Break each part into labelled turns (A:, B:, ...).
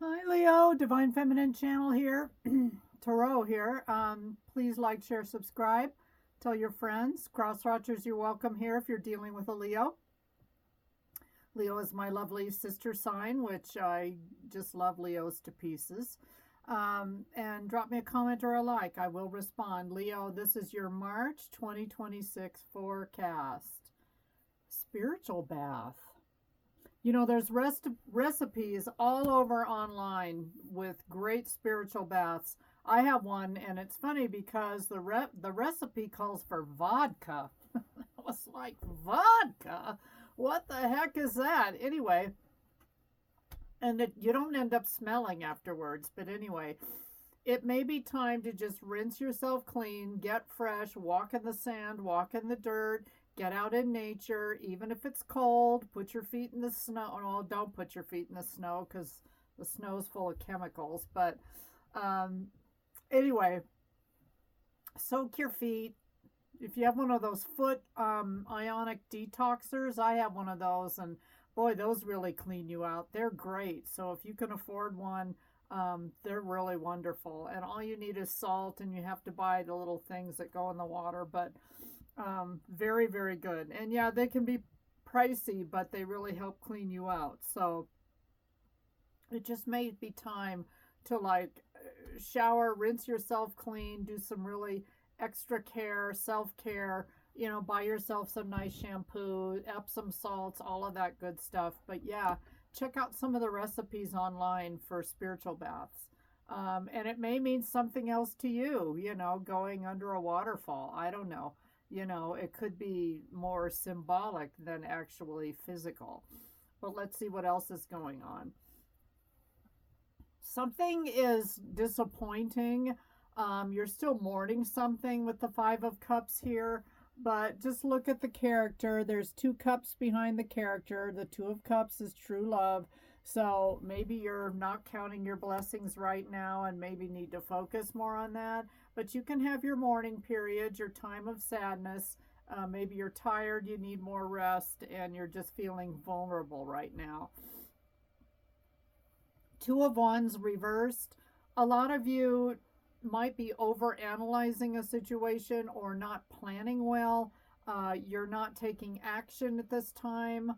A: Hi Leo, Divine Feminine Channel here, Tarot here. Please like, share, subscribe. Tell your friends. Crosswatchers, you're welcome here if you're dealing with a Leo. Leo is my lovely sister sign, which I just love Leos to pieces. And drop me a comment or a like. I will respond. Leo, this is your March 2026 forecast. Spiritual bath. You know, there's recipes all over online with great spiritual baths. I have one, and it's funny because the recipe calls for vodka. I was like, vodka? What the heck is that? Anyway, you don't end up smelling afterwards. But anyway, it may be time to just rinse yourself clean, get fresh, walk in the sand, walk in the dirt, get out in nature, even if it's cold. Put your feet in the snow. Well, don't put your feet in the snow because the snow is full of chemicals. But um, anyway, soak your feet. If you have one of those foot ionic detoxers, I have one of those, and boy, those really clean you out. They're great. So if you can afford one, they're really wonderful. And all you need is salt, and you have to buy the little things that go in the water. But very, very good. And yeah, they can be pricey, but they really help clean you out. So it just may be time to like shower, rinse yourself clean, do some really extra care, self care. You know, buy yourself some nice shampoo, Epsom salts, all of that good stuff. But yeah, check out some of the recipes online for spiritual baths. And it may mean something else to you, you know, going under a waterfall. I don't know. You know, it could be more symbolic than actually physical. But let's see what else is going on. Something is disappointing. You're still mourning something with the Five of Cups here, but just look at the character. There's two cups behind the character. The Two of Cups is true love. So maybe you're not counting your blessings right now and maybe need to focus more on that. But you can have your mourning period, your time of sadness. Maybe you're tired, you need more rest, and you're just feeling vulnerable right now. Two of Wands reversed. A lot of you might be over analyzing a situation or not planning well. You're not taking action at this time.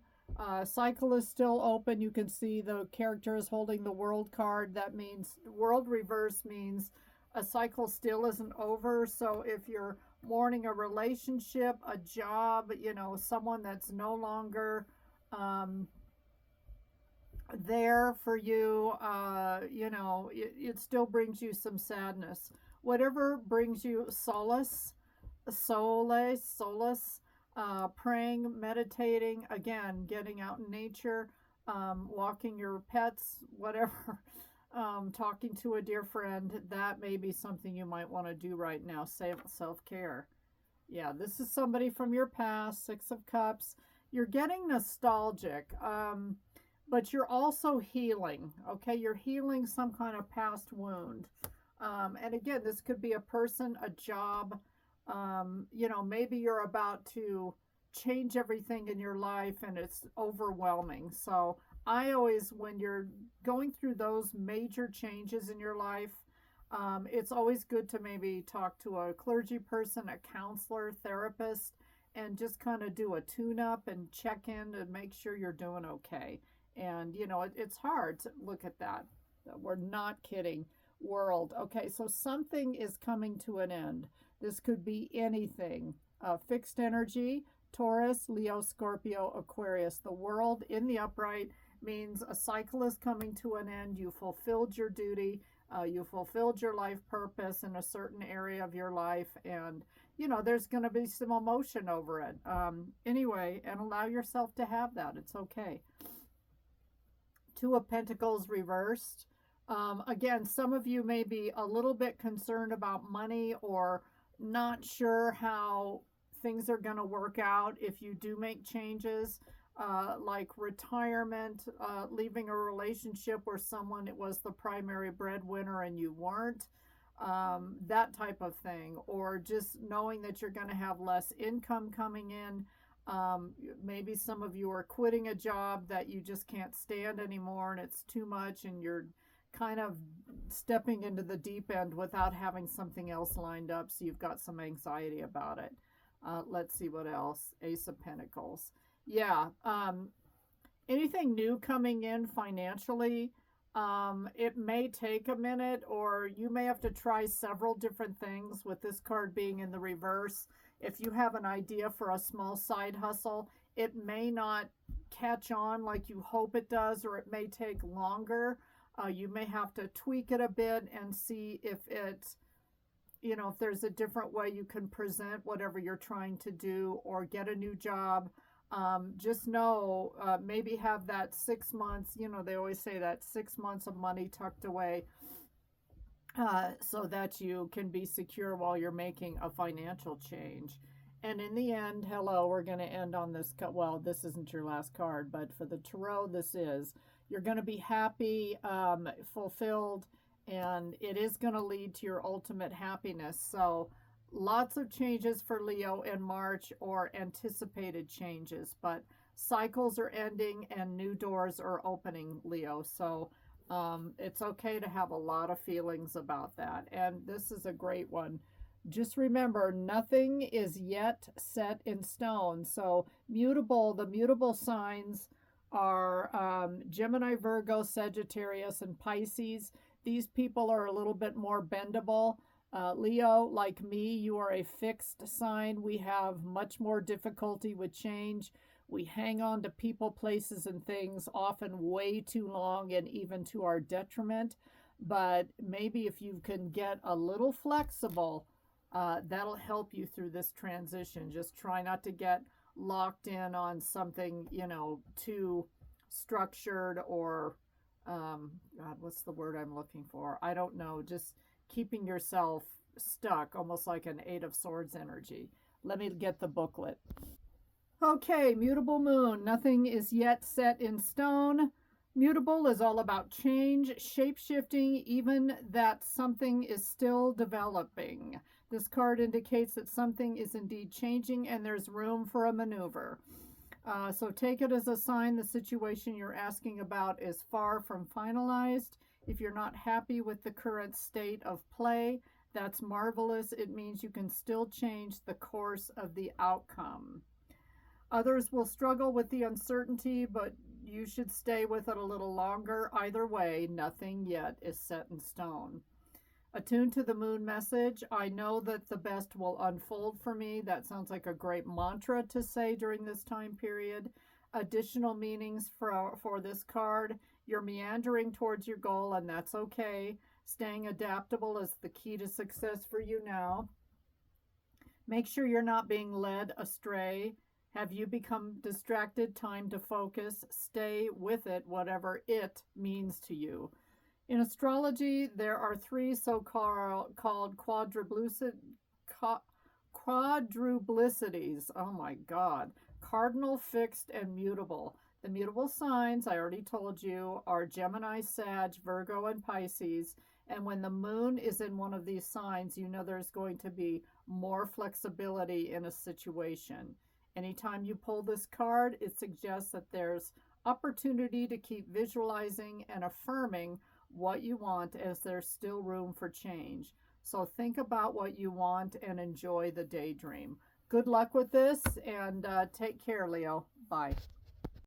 A: Cycle is still open. You can see the character is holding the World card. That means World reverse means a cycle still isn't over. So if you're mourning a relationship, a job, you know, someone that's no longer there for you, you know, it still brings you some sadness. Whatever brings you solace, praying, meditating, again, getting out in nature, walking your pets, whatever, talking to a dear friend, that may be something you might want to do right now. Self care. Yeah, this is somebody from your past, Six of Cups. You're getting nostalgic. But you're also healing, okay? You're healing some kind of past wound. And again, this could be a person, a job. You know, maybe you're about to change everything in your life and it's overwhelming. So I always, when you're going through those major changes in your life, it's always good to maybe talk to a clergy person, a counselor, therapist, and just kind of do a tune up and check in to make sure you're doing okay. And, you know, it's hard to look at that. We're not kidding. World. Okay, so something is coming to an end. This could be anything. Fixed energy, Taurus, Leo, Scorpio, Aquarius. The world in the upright means a cycle is coming to an end. You fulfilled your duty. You fulfilled your life purpose in a certain area of your life. And, you know, there's going to be some emotion over it. Anyway, and allow yourself to have that. It's okay. Two of Pentacles reversed. Again, some of you may be a little bit concerned about money or not sure how things are going to work out if you do make changes, like retirement, leaving a relationship where someone was the primary breadwinner and you weren't, that type of thing, or just knowing that you're going to have less income coming in. Maybe some of you are quitting a job that you just can't stand anymore and it's too much and you're kind of stepping into the deep end without having something else lined up, so you've got some anxiety about it. Let's see what else. Ace of Pentacles. Yeah. Anything new coming in financially, it may take a minute, or you may have to try several different things with this card being in the reverse. If you have an idea for a small side hustle, it may not catch on like you hope it does, or it may take longer. You may have to tweak it a bit and see if it, if there's a different way you can present whatever you're trying to do, or get a new job. Just know, maybe have that 6 months, they always say that 6 months of money tucked away, so that you can be secure while you're making a financial change. And in the end, hello, we're going to end on this. Well, this isn't your last card, but for the tarot, this is. You're going to be happy, fulfilled, and it is going to lead to your ultimate happiness. So lots of changes for Leo in March, or anticipated changes, but cycles are ending and new doors are opening, Leo. So it's okay to have a lot of feelings about that. And this is a great one. Just remember, nothing is yet set in stone. So the mutable signs are Gemini, Virgo, Sagittarius, and Pisces. These people are a little bit more bendable. Leo, like me, you are a fixed sign. We have much more difficulty with change. We hang on to people, places, and things often way too long, and even to our detriment. But maybe if you can get a little flexible, that'll help you through this transition. Just try not to get locked in on something, too structured, or, God, what's the word I'm looking for? I don't know. Just keeping yourself stuck, almost like an Eight of Swords energy. Let me get the booklet. Okay, mutable moon. Nothing is yet set in stone. Mutable is all about change, shape-shifting, even that something is still developing. This card indicates that something is indeed changing and there's room for a maneuver. So take it as a sign the situation you're asking about is far from finalized. If you're not happy with the current state of play, that's marvelous. It means you can still change the course of the outcome. Others will struggle with the uncertainty, but you should stay with it a little longer. Either way, nothing yet is set in stone. Attuned to the moon message, I know that the best will unfold for me. That sounds like a great mantra to say during this time period. Additional meanings for this card. You're meandering towards your goal, and that's okay. Staying adaptable is the key to success for you now. Make sure you're not being led astray. Have you become distracted? Time to focus. Stay with it, whatever it means to you. In astrology, there are three so-called quadruplicities. Oh my God. Cardinal, fixed, and mutable. The mutable signs, I already told you, are Gemini, Sag, Virgo, and Pisces. And when the moon is in one of these signs, you know there's going to be more flexibility in a situation. Anytime you pull this card, it suggests that there's opportunity to keep visualizing and affirming what you want, as there's still room for change. So think about what you want and enjoy the daydream. Good luck with this, and take care, Leo. Bye.